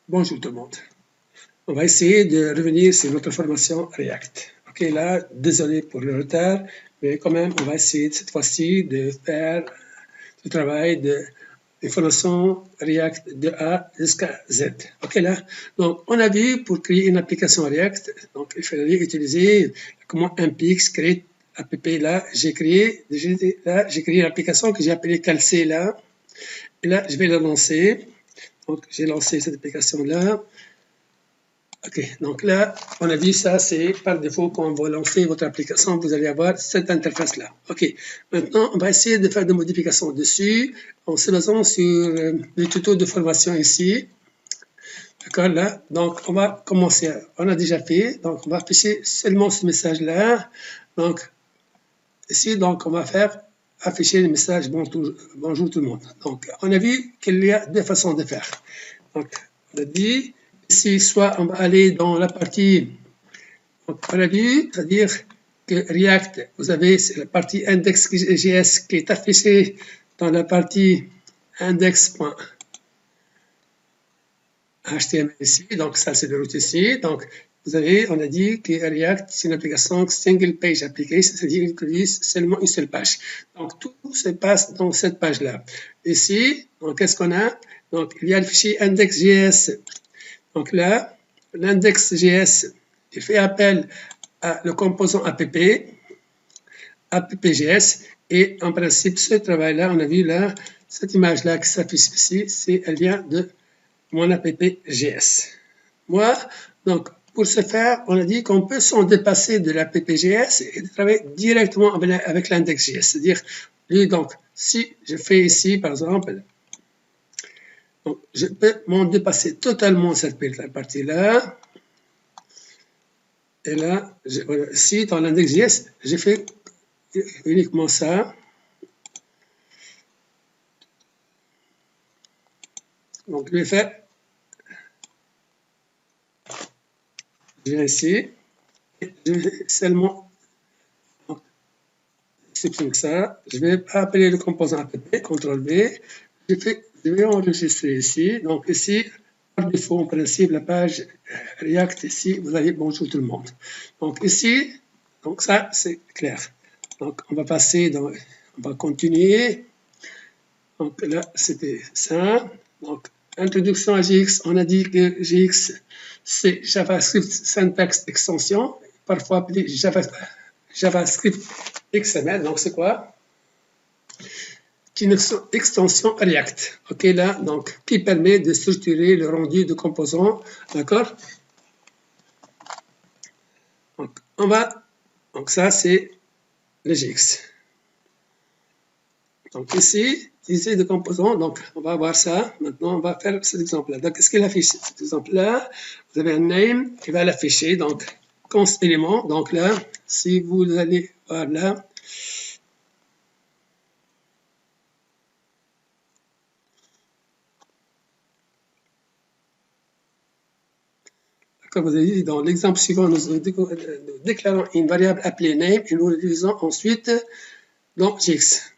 Bonjour tout le monde. On va essayer de revenir sur notre formation React. Ok, là, désolé pour le retard, mais quand même, on va essayer cette fois-ci de faire le travail de formation React de A jusqu'à Z. Ok, là, donc on a vu pour créer une application React, donc il fallait utiliser comment Npx create app. Là, j'ai créé l'application que j'ai appelée Calcé là. Et là, je vais la lancer. Donc, j'ai lancé cette application-là. OK, donc là, on a vu ça, c'est par défaut quand vous lancez votre application, vous allez avoir cette interface-là. OK, maintenant, on va essayer de faire des modifications dessus en se basant sur le tuto de formation ici. D'accord, là, donc on va commencer. On a déjà fait, donc on va afficher seulement ce message-là. Donc, ici, donc on va faire afficher le message bonjour tout le monde. Donc, on a vu qu'il y a deux façons de faire. Donc, on a dit, ici, soit on va aller dans la partie, donc on a vu, c'est-à-dire que React, vous avez la partie index.js qui est affichée dans la partie index.html ici, donc ça c'est le route ici. Donc, vous avez, on a dit que React, c'est une application single page application, c'est-à-dire qu'il utilise seulement une seule page. Donc, tout se passe dans cette page-là. Ici, donc, qu'est-ce qu'on a? Donc, il y a le fichier index.js. Donc là, l'index.js, il fait appel à le composant app.js, et en principe, ce travail-là, on a vu là, cette image-là qui s'affiche ici, elle vient de mon app.js. Moi, donc, pour ce faire, on a dit qu'on peut s'en dépasser de l'app.js et de travailler directement avec l'index.js. C'est-à-dire, donc, si je fais ici, par exemple, donc, je peux m'en dépasser totalement cette partie-là. Et là, ici, dans l'index.js, j'ai fait uniquement ça. Donc, je vais faire. Je viens ici. Je vais seulement supprimer ça. Je vais appeler le composant app, CTRL V. Je vais enregistrer ici. Donc, ici, par défaut, en principe, la page React, ici, vous avez bonjour tout le monde. Donc, ici, donc ça, c'est clair. Donc, on va passer dans. On va continuer. Donc là, c'était ça. Donc, introduction à JX, on a dit que JX, c'est JavaScript Syntax Extension, parfois appelé JavaScript XML. Donc, c'est quoi? Une extension React. OK, là, donc, qui permet de structurer le rendu de composants. D'accord? Donc, donc, ça, c'est le JX. Donc, ici, de composants, donc on va voir ça. Maintenant, on va faire cet exemple-là. Donc, qu'est-ce qu'il affiche? Cet exemple-là, vous avez un name qui va l'afficher, donc const élément. Donc là, si vous allez voir là, comme vous avez dit, dans l'exemple suivant, nous déclarons une variable appelée name et nous l'utilisons ensuite dans JX.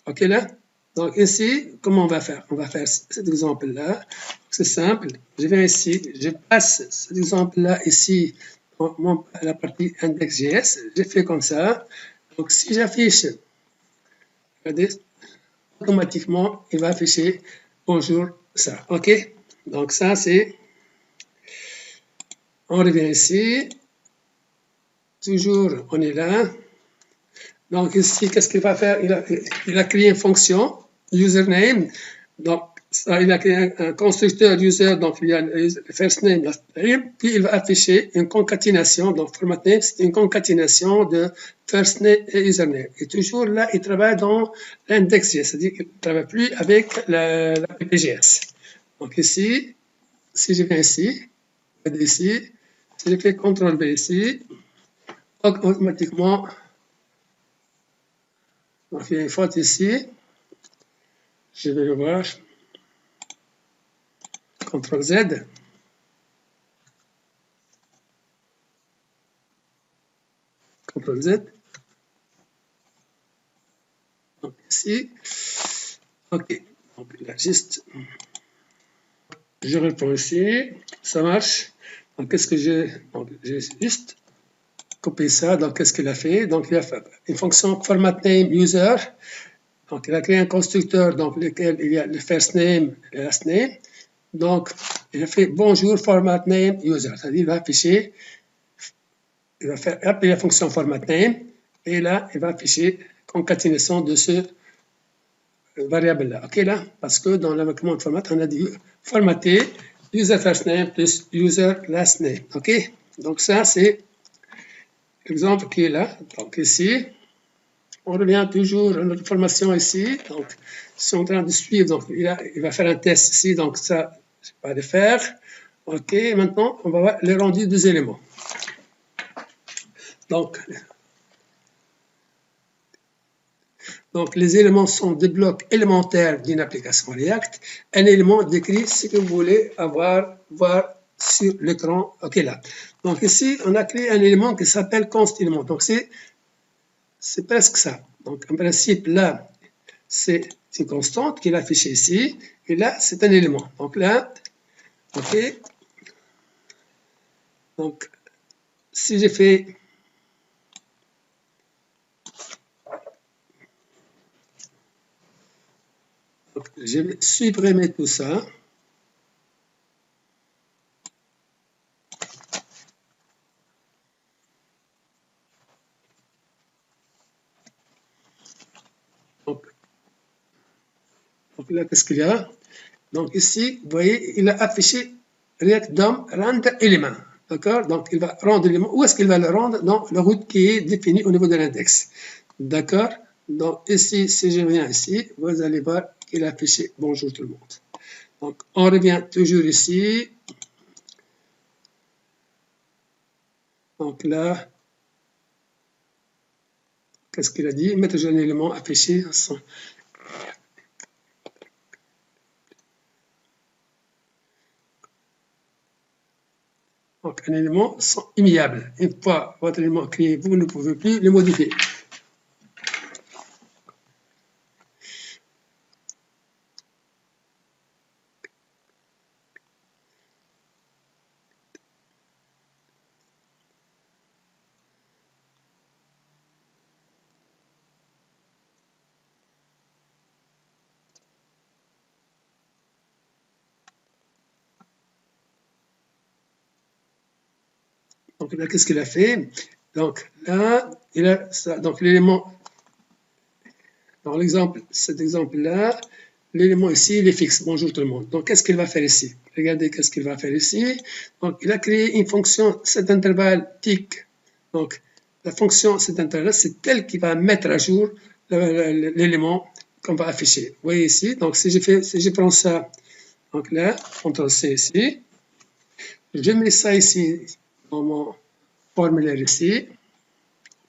OK là? Donc ici, comment on va faire? On va faire cet exemple-là. C'est simple. Je viens ici, je passe cet exemple-là ici dans la partie index.js. Je fais comme ça. Donc si j'affiche, regardez, automatiquement, il va afficher bonjour ça. OK? Donc ça, c'est... On revient ici. Toujours, on est là. Donc ici, qu'est-ce qu'il va faire? Il a créé une fonction, username. Donc, ça, il a créé un constructeur user, donc il y a le first name, last name, puis il va afficher une concaténation. Donc, format name, c'est une concaténation de first name et username. Et toujours là, il travaille dans l'index.js, c'est-à-dire qu'il ne travaille plus avec la PPJS. Donc ici, si je viens ici, si je fais CTRL-V ici, automatiquement, donc il y a une faute ici. Je vais le voir. CTRL Z. CTRL Z. Donc ici. OK. Donc là, juste. Je reprends ici, ça marche. Donc, qu'est-ce que j'ai? J'ai juste copié ça. Donc, qu'est-ce qu'il a fait? Donc, il a fait une fonction format name user. Donc, il a créé un constructeur dans lequel il y a le first name et le last name. Donc, il a fait bonjour format name user. C'est-à-dire, il va afficher, il va faire appeler la fonction format name et là, il va afficher concaténation de ce variable-là. OK, là, parce que dans la commande format, on a dit formater user first name plus user last name. OK, donc ça, c'est l'exemple qui est là. Donc ici, on revient toujours à notre formation ici. Donc, si on est en train de suivre, donc il va faire un test ici. Donc, ça, je vais pas le faire. OK, maintenant, on va voir le rendu des éléments. Donc, les éléments sont des blocs élémentaires d'une application React. Un élément décrit ce que vous voulez voir sur l'écran. OK, là. Donc, ici, on a créé un élément qui s'appelle const élément. Donc, c'est presque ça. Donc, en principe, là, c'est une constante qui est affichée ici. Et là, c'est un élément. Donc, là, OK. Donc, si j'ai fait je vais supprimer tout ça. Donc là, qu'est-ce qu'il y a? Donc ici, vous voyez, il a affiché React DOM render élément. D'accord? Donc il va rendre l'élément. Où est-ce qu'il va le rendre? Dans la route qui est définie au niveau de l'index. D'accord? Donc ici, si je viens ici, vous allez voir qu'il a affiché bonjour tout le monde. Donc on revient toujours ici. Donc là, qu'est-ce qu'il a dit? Mettre un élément affiché. Donc, un élément immuable. Une fois votre élément créé, vous ne pouvez plus le modifier. Donc là, qu'est-ce qu'il a fait? Donc là, il a ça. Donc l'élément, dans l'exemple, cet exemple-là, l'élément ici, il est fixe. Bonjour tout le monde. Donc qu'est-ce qu'il va faire ici? Regardez qu'est-ce qu'il va faire ici. Donc il a créé une fonction, cet intervalle tic. Donc la fonction, cet intervalle, c'est elle qui va mettre à jour l'élément qu'on va afficher. Vous voyez ici. Donc si je prends ça, donc là, CTRL-C ici, je mets ça ici dans mon formulaire ici,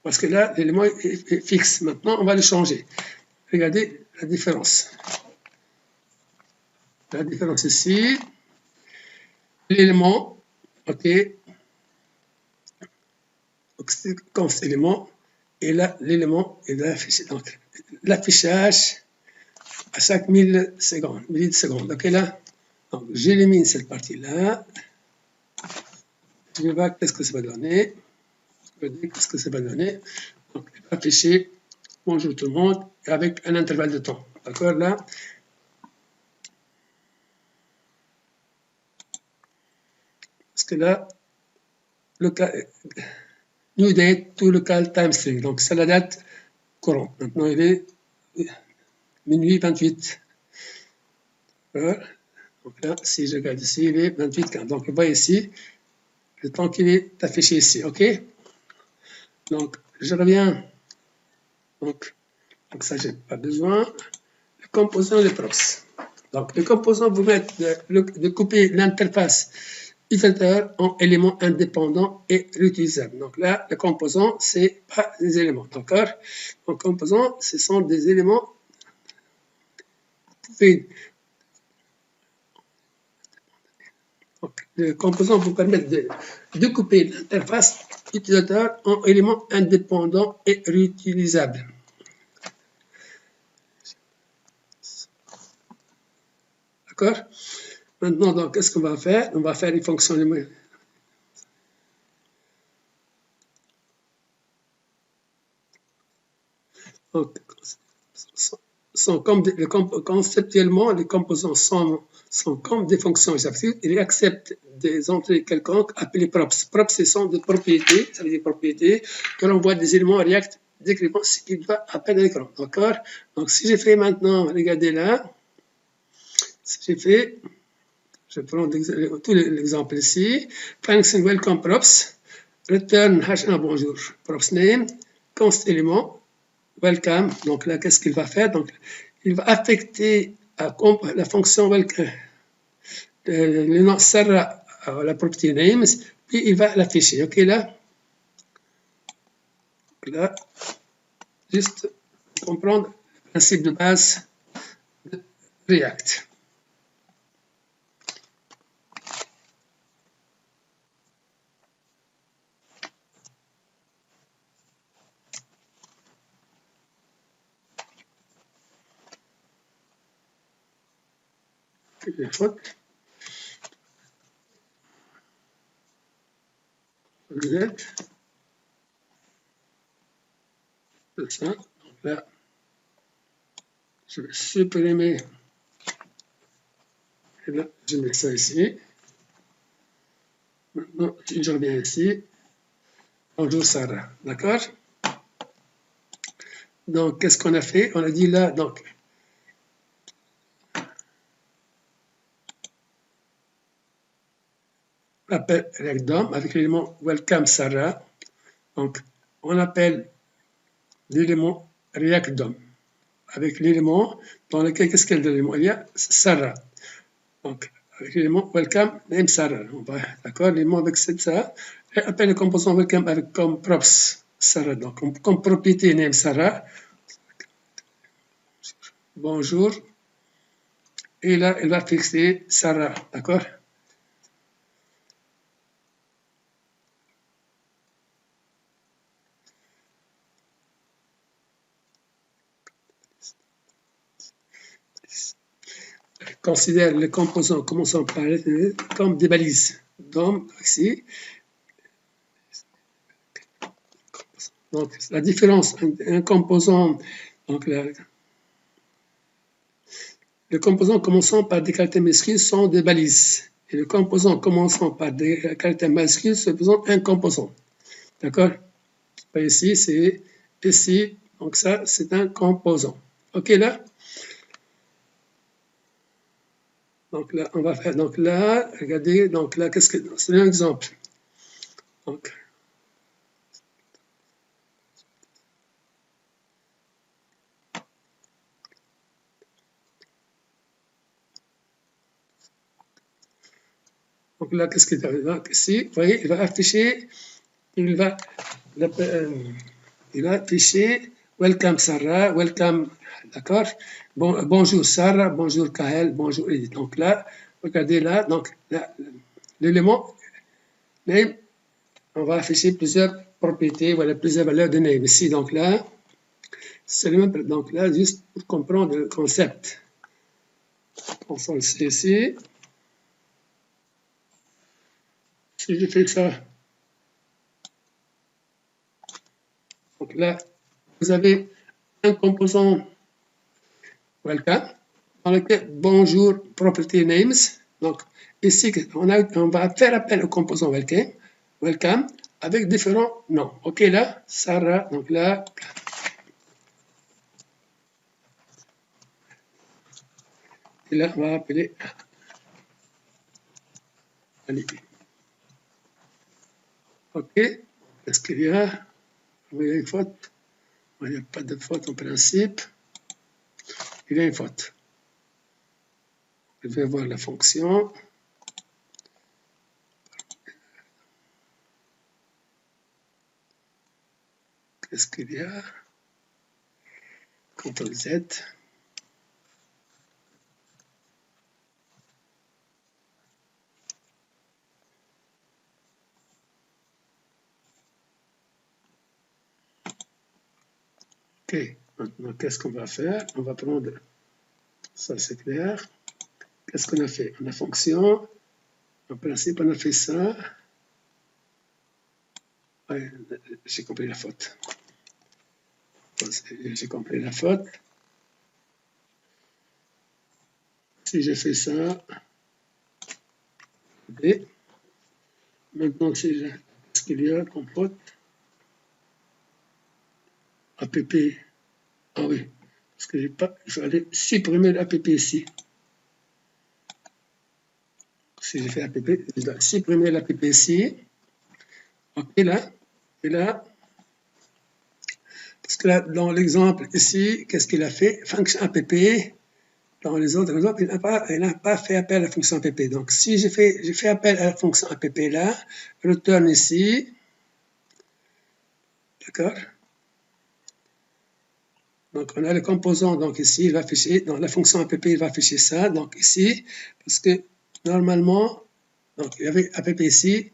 parce que là, l'élément est fixe. Maintenant, on va le changer. Regardez la différence. La différence ici, l'élément, OK, const élément, et là, l'élément est affiché. Donc, l'affichage à chaque millisecondes. OK, là, donc, j'élimine cette partie-là. Je vais voir qu'est-ce que ça va donner. Qu'est-ce que ça va donner. Donc, afficher bonjour tout le monde avec un intervalle de temps. D'accord, là. Parce que là, le cas, new date to local time string. Donc, c'est la date courante. Maintenant, il est minuit 28. Voilà. Donc là, si je regarde ici, il est 28 Donc, vous voyez ici, le temps qu'il est affiché ici. OK? Donc, je reviens. Donc ça, je n'ai pas besoin. Le composant, le props. Donc, le composant vous met de couper l'interface utilisateur en éléments indépendants et réutilisables. Donc là, le composant, c'est pas des éléments, d'accord? Donc, composant, ce sont des éléments. Donc, le composant vous permet de couper l'interface utilisateur en éléments indépendants et réutilisables. D'accord? Maintenant, donc, qu'est-ce qu'on va faire? On va faire une fonction numérique. Donc, conceptuellement, les composants sont comme des fonctions exhaustives. Ils acceptent des entrées quelconques appelées props. Props, ce sont des propriétés, ça veut dire propriétés, que l'on voit des éléments React décrivant ce qu'il va à l'écran. D'accord? Donc, si je fais maintenant, regardez là, si j'ai fait, je prends tout l'exemple ici, function welcome props, return h1 bonjour, props name, const élément, welcome, donc là, qu'est-ce qu'il va faire? Donc, il va affecter la fonction welcome, le nom Sarah, la property names, puis il va l'afficher. OK, là, juste comprendre le principe de base de React. Les fautes. C'est ça. Donc là, je vais supprimer. Et là, je mets ça ici. Maintenant, je reviens ici. Bonjour Sarah. D'accord? Donc, qu'est-ce qu'on a fait? On a dit là, donc, appelle ReactDOM avec l'élément Welcome Sarah. Donc, on appelle l'élément ReactDOM avec l'élément dans lequel, qu'est-ce qu'il y a de l'élément? Il y a Sarah. Donc, avec l'élément Welcome Name Sarah. D'accord? L'élément avec ça. Et appelle le composant Welcome avec comme props Sarah. Donc, comme propriété Name Sarah. Bonjour. Et là, elle va fixer Sarah. D'accord? Considère les composants commençant par comme des balises. Donc, ici, donc la différence, un composant, donc les composants commençant par des caractères minuscules sont des balises. Et les composants commençant par des caractères majuscules se faisant un composant. D'accord? Ici, c'est ici, donc ça, c'est un composant. OK, là? Donc là, on va faire, donc là, regardez, donc là, qu'est-ce que, c'est un exemple. Donc, là, qu'est-ce qu'il va, donc ici, vous voyez, il va afficher, il va afficher Welcome Sarah, welcome, d'accord? Bonjour Sarah, bonjour Kael, bonjour Edith. Donc là, regardez là, donc l'élément name, on va afficher plusieurs propriétés, voilà, plusieurs valeurs de name. Ici, donc là, c'est le même, donc là, juste pour comprendre le concept. CTRL C ici. Si je fais ça, donc là, vous avez un composant welcome dans lequel bonjour property names. Donc ici, on va faire appel au composant welcome avec différents noms. OK, là, Sarah, donc là, et là, on va appeler Ali. OK, est-ce qu'il y a, une faute? Il n'y a pas de faute en principe. Il y a une faute. Je vais voir la fonction. Qu'est-ce qu'il y a? CTRL Z. OK, maintenant qu'est-ce qu'on va faire? On va prendre, ça c'est clair. qu'est-ce qu'on a fait? On a fonction, en principe, on a fait ça. Ouais, j'ai compris la faute. J'ai compris la faute. Si j'ai fait ça, et maintenant, qu'est-ce qu'il y a comme faute? app, ah oui, parce que j'ai pas, il fallait supprimer l'app ici. Si j'ai fait app, je dois supprimer l'app ici. Ok, là, et là, parce que là, dans l'exemple ici, qu'est-ce qu'il a fait? Fonction app, dans les autres exemples, il n'a pas fait appel à la fonction app. Donc, si j'ai fait appel à la fonction app là, return ici, d'accord? Donc, on a le composant, donc ici, il va afficher, dans la fonction app, il va afficher ça, donc ici, parce que normalement, donc il y avait app ici,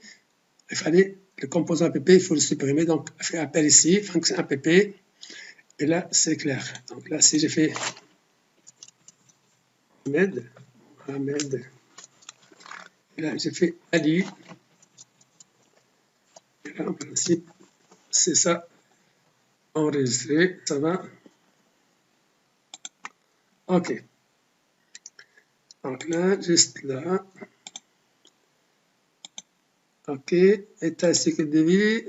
il fallait le composant app, il faut le supprimer, donc faire appel ici, fonction app, et là, c'est clair. Donc là, si j'ai fait Ahmed, et là, j'ai fait Ali, et là, en principe, c'est ça, enregistré, ça va. Ok. Donc là, juste là. Ok. État cycle de vie.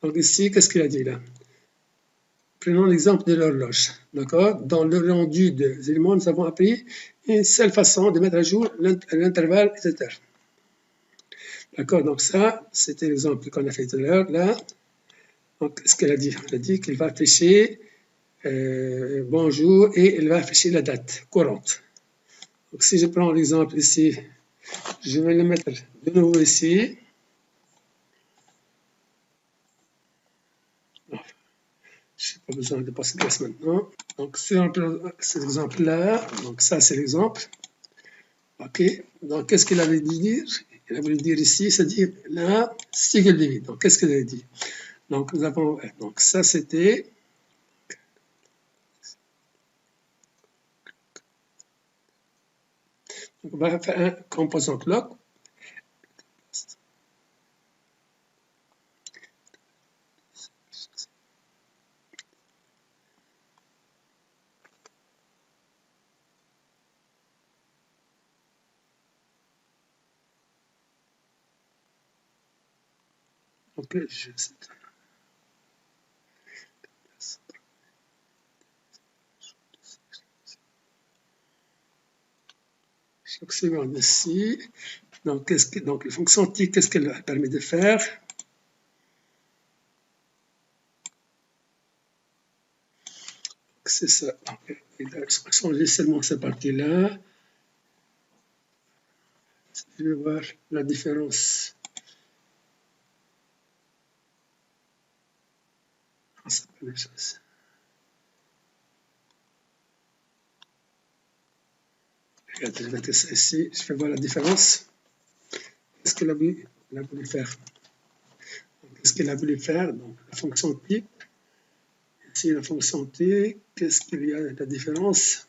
Donc ici, qu'est-ce qu'il a dit là? Prenons l'exemple de l'horloge. D'accord? Dans le rendu des éléments, nous avons appris une seule façon de mettre à jour l'intervalle, etc. D'accord? Donc ça, c'était l'exemple qu'on a fait tout à l'heure. Là, donc, ce qu'elle a dit, elle a dit qu'il va afficher bonjour et il va afficher la date courante. Donc si je prends l'exemple ici, je vais le mettre de nouveau ici. Je n'ai pas besoin de passer classe maintenant. Donc, sur cet exemple-là, donc ça, c'est l'exemple. OK. Donc, qu'est-ce qu'il avait dit dire? Il a voulu dire ici, c'est-à-dire là, cycle de vie. Donc, qu'est-ce qu'il avait dit? Donc, nous avons, donc ça, c'était. Donc, on va faire un composant lock. OK, je sais. Chaque seconde ici. Donc, donc, la fonction TIC, qu'est-ce qu'elle permet de faire? C'est ça. Il a changé seulement cette partie-là. Je vais voir la différence. C'est pas la même chose. Regardez, je vais tester ça ici. Je vais voir la différence. Qu'est-ce qu'elle a voulu faire? Qu'est-ce qu'elle a voulu faire? Donc, la fonction type. Ici, la fonction T. Qu'est-ce qu'il y a de la différence?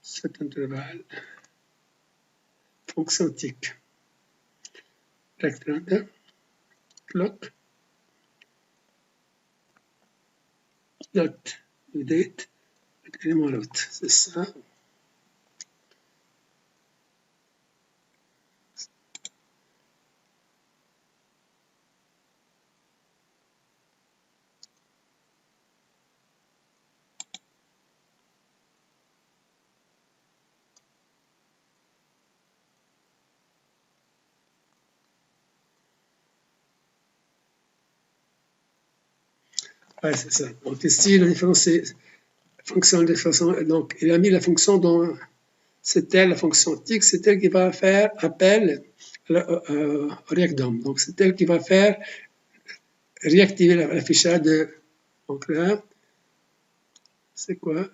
Cet intervalle. Fonction tic. Rectangle. Clock. Dot. Date. Élément l'autre. C'est ça. Ouais, c'est ça. Donc ici, la différence, c'est fonction de façon. Donc, il a mis la fonction dont c'est elle, la fonction tic, c'est elle qui va faire appel au react-dom. Donc, c'est elle qui va faire réactiver l'affichage de. Donc là, c'est quoi?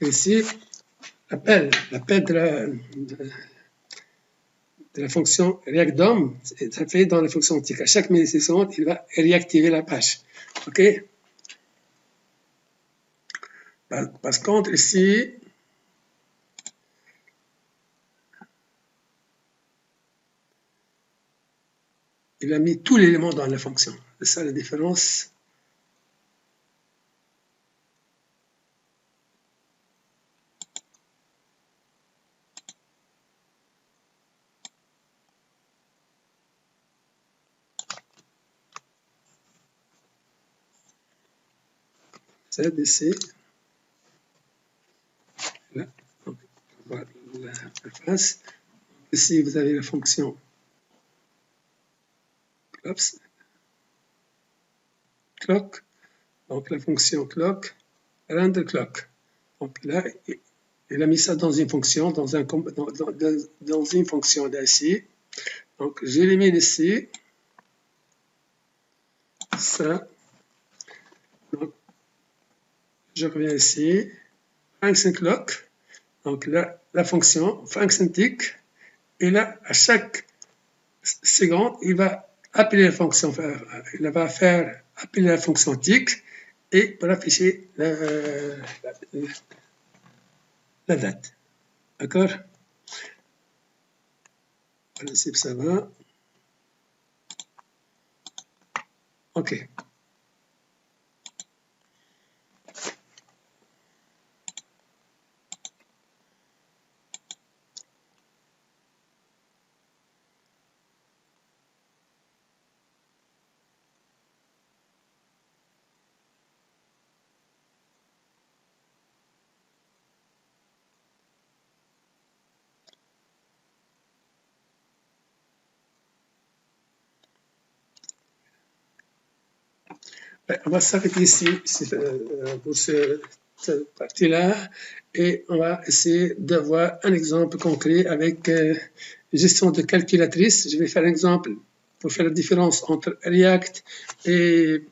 Ici, l'appel de la fonction react-dom, ça fait dans la fonction tic. À chaque milliseconde, il va réactiver la page. OK? Par contre, ici, il a mis tous les éléments dans la fonction. C'est ça la différence. C'est ici. Là. Donc, voilà la face. Ici, vous avez la fonction clock. Donc, la fonction clock, render clock. Donc là, il a mis ça dans une fonction, dans une fonction d'ici. Donc, j'élimine ici ça. Donc, je reviens ici. Function clock. Donc là, la fonction function tick. Et là, à chaque seconde, il va appeler la fonction, il va faire appeler la fonction tick et pour afficher la date. D'accord? En principe, ça va. OK. On va s'arrêter ici pour cette partie-là et on va essayer d'avoir un exemple concret avec gestion de calculatrice. Je vais faire un exemple pour faire la différence entre React et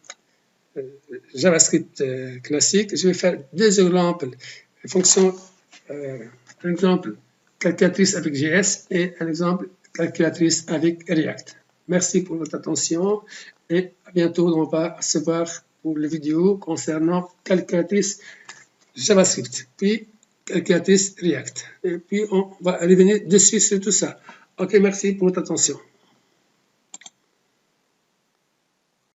JavaScript classique. Je vais faire deux exemples, fonction, un exemple calculatrice avec JS et un exemple calculatrice avec React. Merci pour votre attention et à bientôt. On va se voir pour les vidéos concernant calculatrice JavaScript, puis calculatrice React. Et puis on va revenir dessus sur tout ça. OK, merci pour votre attention.